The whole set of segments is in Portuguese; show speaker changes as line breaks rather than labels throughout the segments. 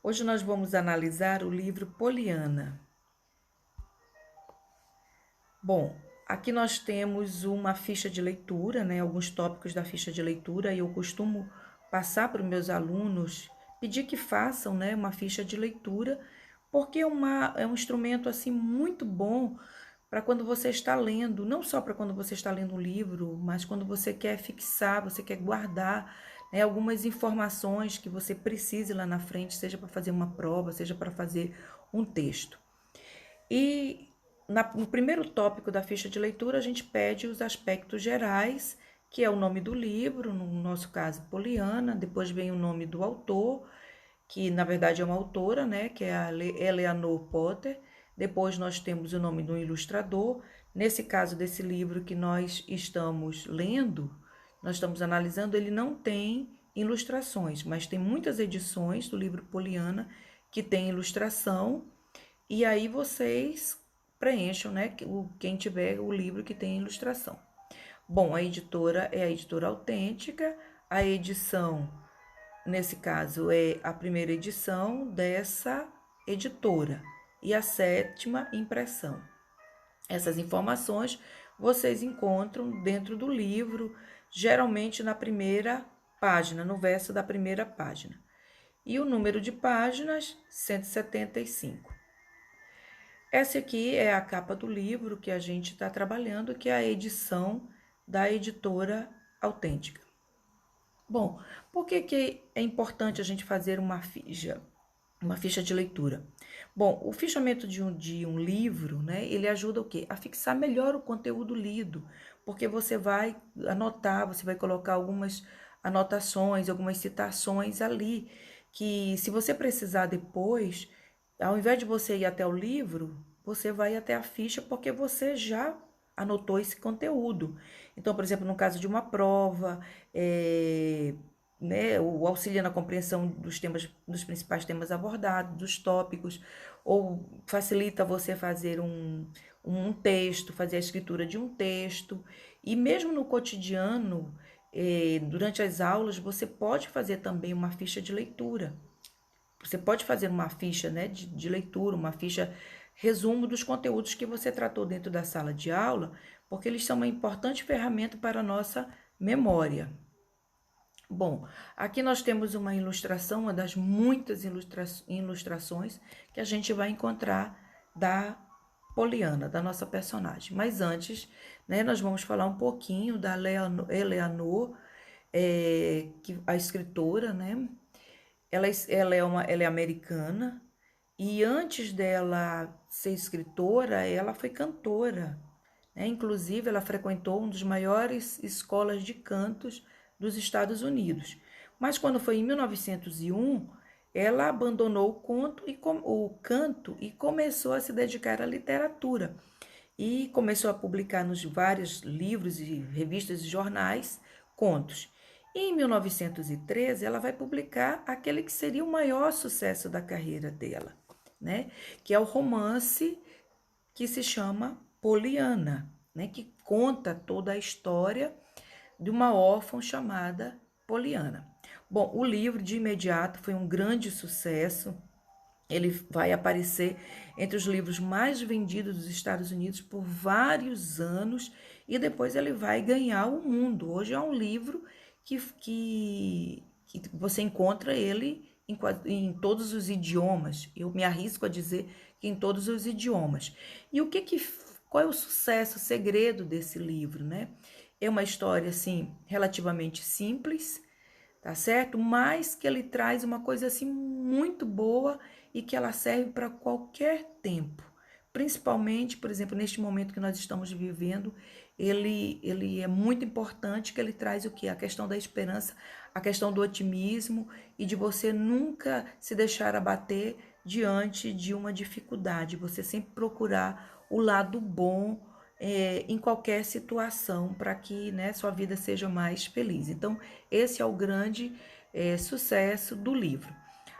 Hoje nós vamos analisar o livro Poliana. Bom, aqui nós temos uma ficha de leitura, né? Alguns tópicos da ficha de leitura, e eu costumo passar para os meus alunos, pedir que façam, né, uma ficha de leitura, porque é um instrumento assim muito bom para quando você está lendo, não só para quando você está lendo um livro, mas quando você quer fixar, você quer guardar, né, algumas informações que você precise lá na frente, seja para fazer uma prova, seja para fazer um texto. E no primeiro tópico da ficha de leitura, a gente pede os aspectos gerais, que é o nome do livro, no nosso caso, Poliana, depois vem o nome do autor, que na verdade é uma autora, né, que é a Eleanor Potter. Depois nós temos o nome do ilustrador. Nesse caso desse livro que nós estamos lendo, nós estamos analisando, ele não tem ilustrações, mas tem muitas edições do livro Poliana que tem ilustração, e aí vocês preencham, né, quem tiver o livro que tem ilustração. Bom, a editora é a editora Autêntica, a edição, nesse caso, é a primeira edição dessa editora e a sétima impressão. Essas informações vocês encontram dentro do livro, geralmente na primeira página, no verso da primeira página. E o número de páginas, 175. Essa aqui é a capa do livro que a gente está trabalhando, que é a edição da editora Autêntica. Bom, por que é importante a gente fazer uma ficha de leitura? Bom, o fichamento de um livro, né, ele ajuda o quê? A fixar melhor o conteúdo lido, porque você vai anotar, você vai colocar algumas anotações, algumas citações ali, que se você precisar depois, ao invés de você ir até o livro, você vai até a ficha porque você já anotou esse conteúdo. Então, por exemplo, no caso de uma prova, né, o auxilia na compreensão dos temas, dos principais temas abordados, dos tópicos, ou facilita você fazer um texto, fazer a escritura de um texto. E mesmo no cotidiano, durante as aulas, você pode fazer também uma ficha de leitura. Você pode fazer uma ficha, né, de leitura, uma ficha resumo dos conteúdos que você tratou dentro da sala de aula, porque eles são uma importante ferramenta para a nossa memória. Bom, aqui nós temos uma ilustração, uma das muitas ilustrações que a gente vai encontrar da Poliana, da nossa personagem. Mas antes, né, nós vamos falar um pouquinho da Eleanor, a escritora, né? Ela é americana, e antes dela ser escritora, ela foi cantora, né? Inclusive, ela frequentou uma das maiores escolas de cantos dos Estados Unidos. Mas quando foi em 1901, ela abandonou o canto e começou a se dedicar à literatura. E começou a publicar nos vários livros e revistas e jornais contos. E em 1913, ela vai publicar aquele que seria o maior sucesso da carreira dela, né? Que é o romance que se chama Poliana, né? Que conta toda a história de uma órfã chamada Poliana. Bom, o livro de imediato foi um grande sucesso. Ele vai aparecer entre os livros mais vendidos dos Estados Unidos por vários anos e depois ele vai ganhar o mundo. Hoje é um livro que você encontra ele em todos os idiomas. Eu me arrisco a dizer que em todos os idiomas. E qual é o sucesso, o segredo desse livro, né? É uma história assim relativamente simples, tá certo? Mas que ele traz uma coisa assim muito boa e que ela serve para qualquer tempo. Principalmente, por exemplo, neste momento que nós estamos vivendo, ele é muito importante, que ele traz o que? A questão da esperança, a questão do otimismo e de você nunca se deixar abater diante de uma dificuldade, você sempre procurar o lado bom em qualquer situação para que, né, sua vida seja mais feliz. Então, esse é o grande sucesso do livro.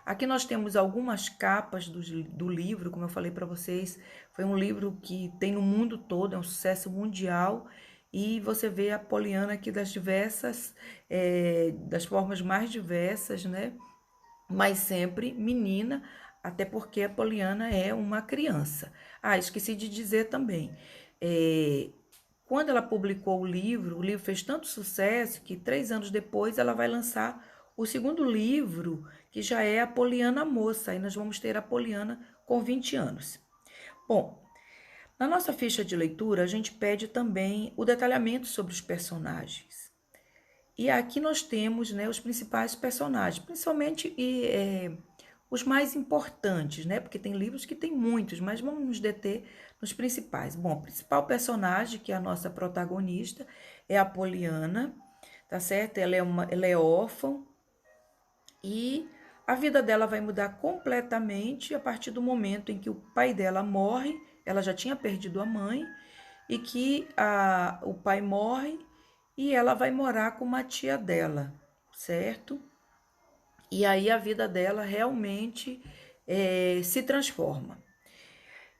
Aqui nós temos algumas capas do livro, como eu falei para vocês, foi um livro que tem no mundo todo, é um sucesso mundial, e você vê a Poliana aqui das formas mais diversas, né? mas sempre menina, até porque a Poliana é uma criança. Ah, esqueci de dizer também, é, quando ela publicou o livro fez tanto sucesso que 3 anos depois ela vai lançar o segundo livro, que já é a Poliana Moça. Aí nós vamos ter a Poliana com 20 anos. Bom, na nossa ficha de leitura, a gente pede também o detalhamento sobre os personagens. E aqui nós temos, né, os principais personagens, principalmente os mais importantes, né? Porque tem livros que tem muitos, mas vamos nos deter nos principais. Bom, o principal personagem, que é a nossa protagonista, é a Poliana, tá certo? Ela é órfã e a vida dela vai mudar completamente a partir do momento em que o pai dela morre. Ela já tinha perdido a mãe e que o pai morre e ela vai morar com uma tia dela, certo? E aí a vida dela realmente se transforma.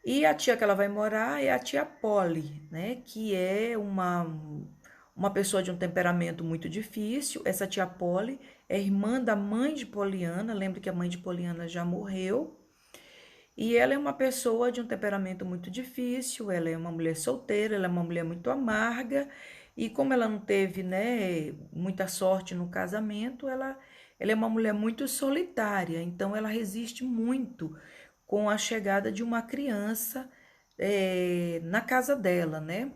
E a tia que ela vai morar é a tia Polly, né? Que é uma pessoa de um temperamento muito difícil. Essa tia Polly é irmã da mãe de Poliana. Lembra que a mãe de Poliana já morreu. E ela é uma pessoa de um temperamento muito difícil. Ela é uma mulher solteira, ela é uma mulher muito amarga. E como ela não teve, né, muita sorte no casamento, ela é uma mulher muito solitária. Então ela resiste muito com a chegada de uma criança na casa dela, né?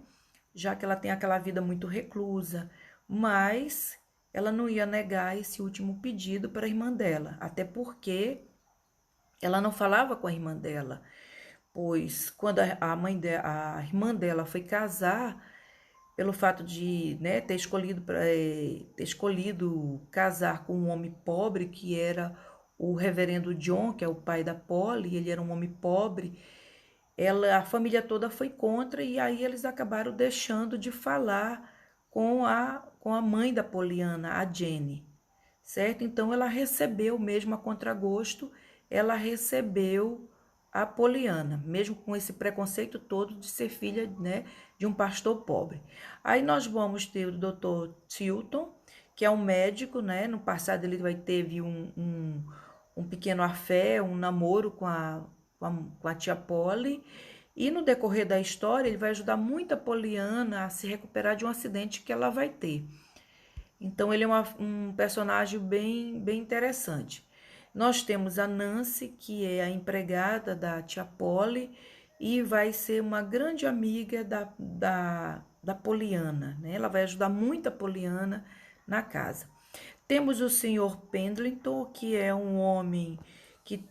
Já que ela tem aquela vida muito reclusa, mas ela não ia negar esse último pedido para a irmã dela, até porque ela não falava com a irmã dela, pois quando a irmã dela foi casar, pelo fato de, né, ter escolhido casar com um homem pobre, que era o reverendo John, que é o pai da Polly, ele era um homem pobre, a família toda foi contra e aí eles acabaram deixando de falar com a mãe da Poliana, a Jenny, certo? Então ela recebeu mesmo a contragosto, ela recebeu a Poliana, mesmo com esse preconceito todo de ser filha, né, de um pastor pobre. Aí nós vamos ter o Dr. Tilton, que é um médico, né? No passado ele teve um pequeno afé, um namoro com a tia Polly, e no decorrer da história ele vai ajudar muito a Poliana a se recuperar de um acidente que ela vai ter. Então ele é um personagem bem interessante. Nós temos a Nancy, que é a empregada da tia Polly e vai ser uma grande amiga da Poliana, né? Ela vai ajudar muito a Poliana na casa. Temos o senhor Pendleton, que é um homem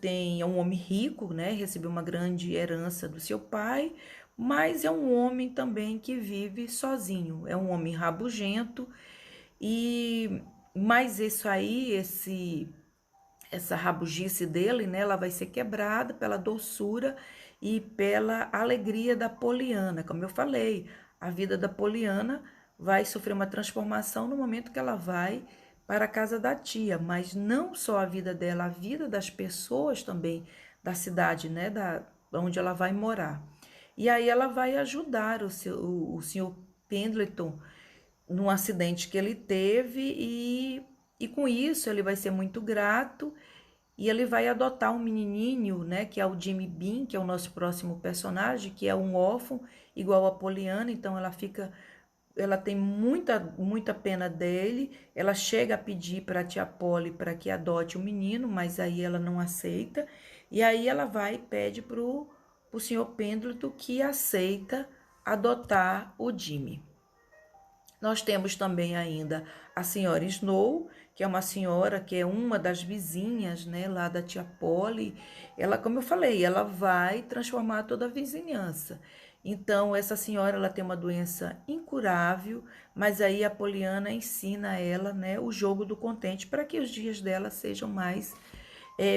é um homem rico, né? Recebeu uma grande herança do seu pai, mas é um homem também que vive sozinho. É um homem rabugento e mais isso aí, essa rabugice dele, né, ela vai ser quebrada pela doçura e pela alegria da Poliana. Como eu falei, a vida da Poliana vai sofrer uma transformação no momento que ela vai para a casa da tia, mas não só a vida dela, a vida das pessoas também da cidade, né, onde ela vai morar. E aí ela vai ajudar o senhor Pendleton num acidente que ele teve e com isso ele vai ser muito grato e ele vai adotar um menininho, né, que é o Jimmy Bean, que é o nosso próximo personagem, que é um órfão igual a Poliana, então ela tem muita pena dele, ela chega a pedir para a tia Polly para que adote o menino, mas aí ela não aceita, e aí ela vai e pede pro senhor Pendleton que aceita adotar o Jimmy. Nós temos também ainda a senhora Snow, que é uma senhora que é uma das vizinhas, né, lá da tia Polly. Ela, como eu falei, ela vai transformar toda a vizinhança. Então, essa senhora, ela tem uma doença incurável, mas aí a Poliana ensina ela, né, o jogo do contente para que os dias dela sejam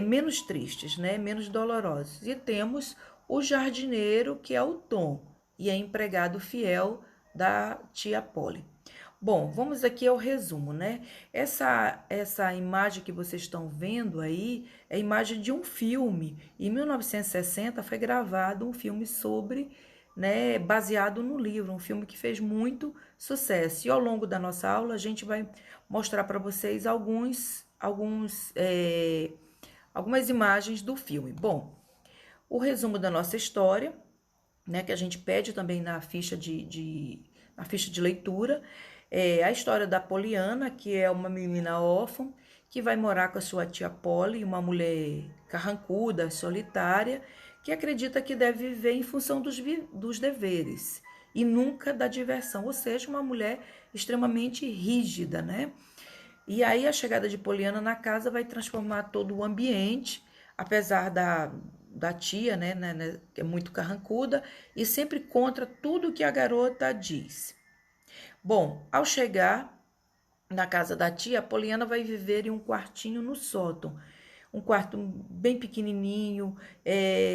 menos tristes, né, menos dolorosos. E temos o jardineiro, que é o Tom, e é empregado fiel da tia Polly. Bom, vamos aqui ao resumo, né? Essa imagem que vocês estão vendo aí é a imagem de um filme. Em 1960 foi gravado um filme sobre, né, baseado no livro, um filme que fez muito sucesso. E ao longo da nossa aula a gente vai mostrar para vocês alguns algumas imagens do filme. Bom, o resumo da nossa história, né, que a gente pede também na ficha na ficha de leitura, é a história da Poliana, que é uma menina órfã, que vai morar com a sua tia Polly, uma mulher carrancuda, solitária, que acredita que deve viver em função dos deveres e nunca da diversão, ou seja, uma mulher extremamente rígida, né? E aí a chegada de Poliana na casa vai transformar todo o ambiente, apesar da tia, né, que é muito carrancuda, e sempre contra tudo que a garota diz. Bom, ao chegar na casa da tia, a Poliana vai viver em um quartinho no sótão. Um quarto bem pequenininho,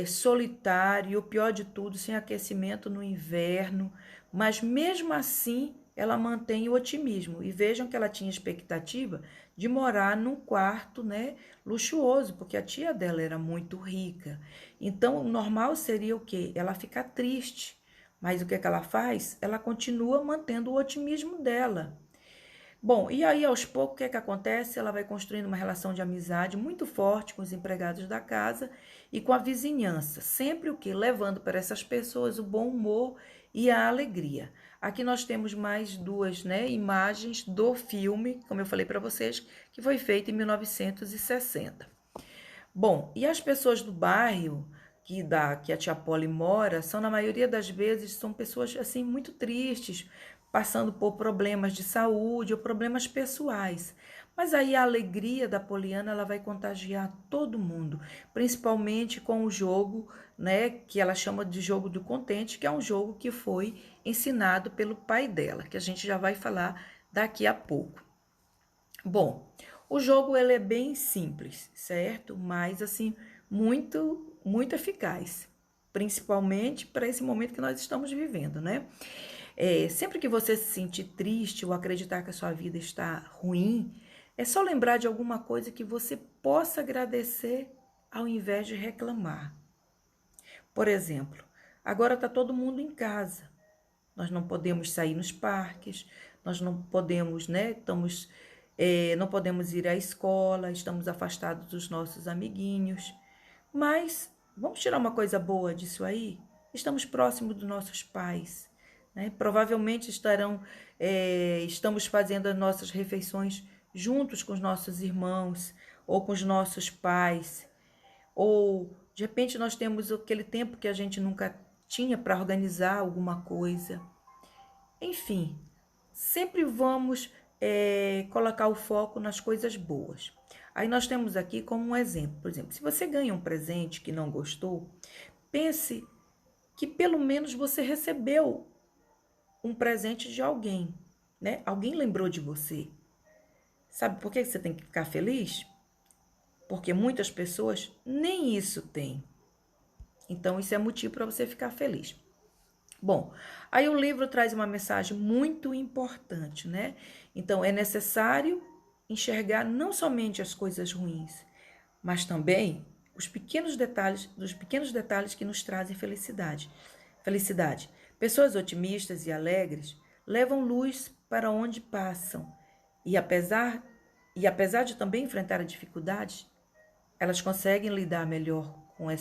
solitário, e o pior de tudo, sem aquecimento no inverno. Mas mesmo assim, ela mantém o otimismo. E vejam que ela tinha expectativa de morar num quarto, né, luxuoso, porque a tia dela era muito rica. Então, o normal seria o quê? Ela ficar triste. Mas o que é que ela faz? Ela continua mantendo o otimismo dela. Bom, e aí aos poucos o que é que acontece? Ela vai construindo uma relação de amizade muito forte com os empregados da casa e com a vizinhança, sempre o que? Levando para essas pessoas o bom humor e a alegria. Aqui nós temos mais duas, né, imagens do filme, como eu falei para vocês, que foi feito em 1960. Bom, e as pessoas do bairro que a tia Polly mora, são na maioria das vezes são pessoas assim muito tristes, passando por problemas de saúde ou problemas pessoais. Mas aí a alegria da Poliana ela vai contagiar todo mundo, principalmente com o jogo, né, que ela chama de jogo do contente, que é um jogo que foi ensinado pelo pai dela, que a gente já vai falar daqui a pouco. Bom, o jogo ele é bem simples, certo? Mas assim, muito eficaz, principalmente para esse momento que nós estamos vivendo, né? Sempre que você se sentir triste ou acreditar que a sua vida está ruim, é só lembrar de alguma coisa que você possa agradecer ao invés de reclamar. Por exemplo, agora está todo mundo em casa. Nós não podemos sair nos parques, nós não podemos, né? Não podemos ir à escola, estamos afastados dos nossos amiguinhos. Mas vamos tirar uma coisa boa disso aí? Estamos próximos dos nossos pais, né? Provavelmente estamos fazendo as nossas refeições juntos com os nossos irmãos ou com os nossos pais. Ou de repente nós temos aquele tempo que a gente nunca tinha para organizar alguma coisa. Enfim, sempre vamos colocar o foco nas coisas boas. Aí nós temos aqui como um exemplo, por exemplo, se você ganha um presente que não gostou, pense que pelo menos você recebeu um presente de alguém, né? Alguém lembrou de você. Sabe por que você tem que ficar feliz? Porque muitas pessoas nem isso têm. Então, isso é motivo para você ficar feliz. Bom, aí o livro traz uma mensagem muito importante, né? Então, é necessário enxergar não somente as coisas ruins, mas também os pequenos detalhes que nos trazem felicidade. Felicidade. Pessoas otimistas e alegres levam luz para onde passam. E apesar de também enfrentar dificuldades, elas conseguem lidar melhor com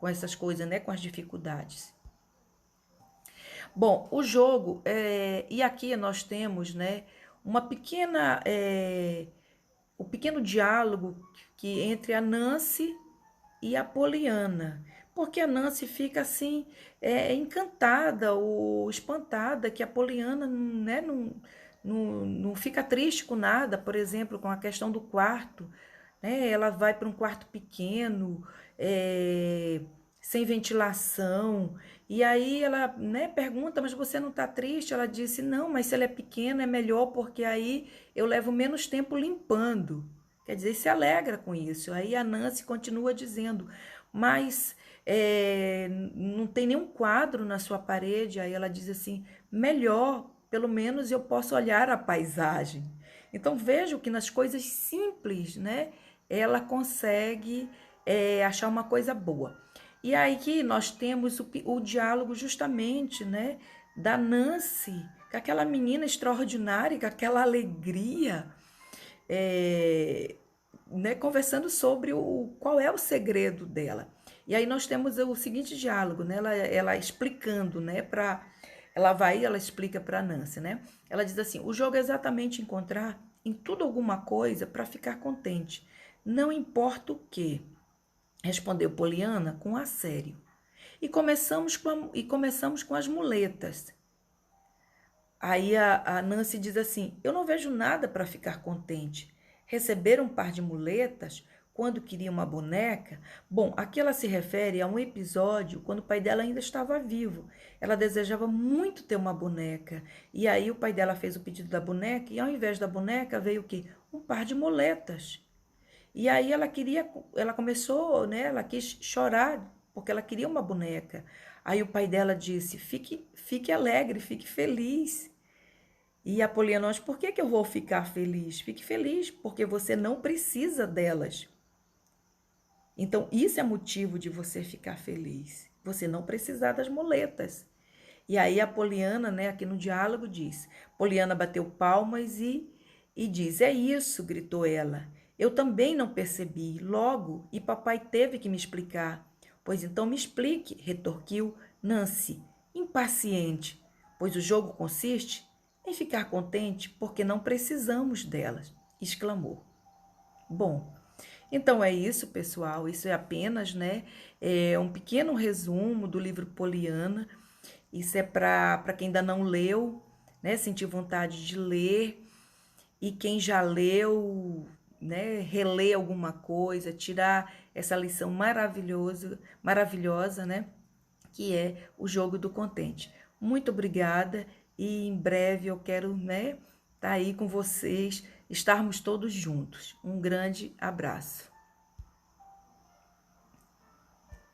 essas coisas, né, com as dificuldades. Bom, o jogo, e aqui nós temos, né, o pequeno diálogo entre a Nancy e a Poliana, porque a Nancy fica assim, encantada ou espantada que a Poliana, né, não fica triste com nada, por exemplo, com a questão do quarto, né? Ela vai para um quarto pequeno, sem ventilação, e aí ela, né, pergunta, mas você não está triste? Ela disse, não, mas se ele é pequeno é melhor, porque aí eu levo menos tempo limpando. Quer dizer, se alegra com isso. Aí a Nancy continua dizendo, mas não tem nenhum quadro na sua parede. Aí ela diz assim, melhor, pelo menos eu posso olhar a paisagem. Então vejo que nas coisas simples, né, ela consegue achar uma coisa boa. E aí que nós temos o diálogo justamente, né, da Nancy, com aquela menina extraordinária, com aquela alegria, né, conversando sobre qual é o segredo dela. E aí nós temos o seguinte diálogo, né? Ela explicando, né? Ela explica para Nancy, né? Ela diz assim: o jogo é exatamente encontrar em tudo alguma coisa para ficar contente. Não importa o que, respondeu Poliana com assério. E começamos com as muletas. Aí a Nancy diz assim: eu não vejo nada para ficar contente. Receber um par de muletas quando queria uma boneca? Bom, aqui ela se refere a um episódio quando o pai dela ainda estava vivo. Ela desejava muito ter uma boneca. E aí o pai dela fez o pedido da boneca e ao invés da boneca veio o quê? Um par de muletas. E aí ela começou, né? Ela quis chorar porque ela queria uma boneca. Aí o pai dela disse: fique alegre, fique feliz. E a Poliana, mas por que eu vou ficar feliz? Fique feliz, porque você não precisa delas. Então, isso é motivo de você ficar feliz. Você não precisar das muletas. E aí a Poliana, né, aqui no diálogo diz, Poliana bateu palmas e diz, é isso, gritou ela. Eu também não percebi, logo, e papai teve que me explicar. Pois então me explique, retorquiu Nancy, impaciente, pois o jogo consiste em ficar contente porque não precisamos delas, exclamou. Bom, então é isso, pessoal. Isso é apenas, né, um pequeno resumo do livro Poliana. Isso é para quem ainda não leu, né, sentir vontade de ler. E quem já leu, né, reler alguma coisa, tirar essa lição maravilhosa, né, que é o jogo do contente. Muito obrigada e em breve eu quero, né, estar aí com vocês, estarmos todos juntos. Um grande abraço.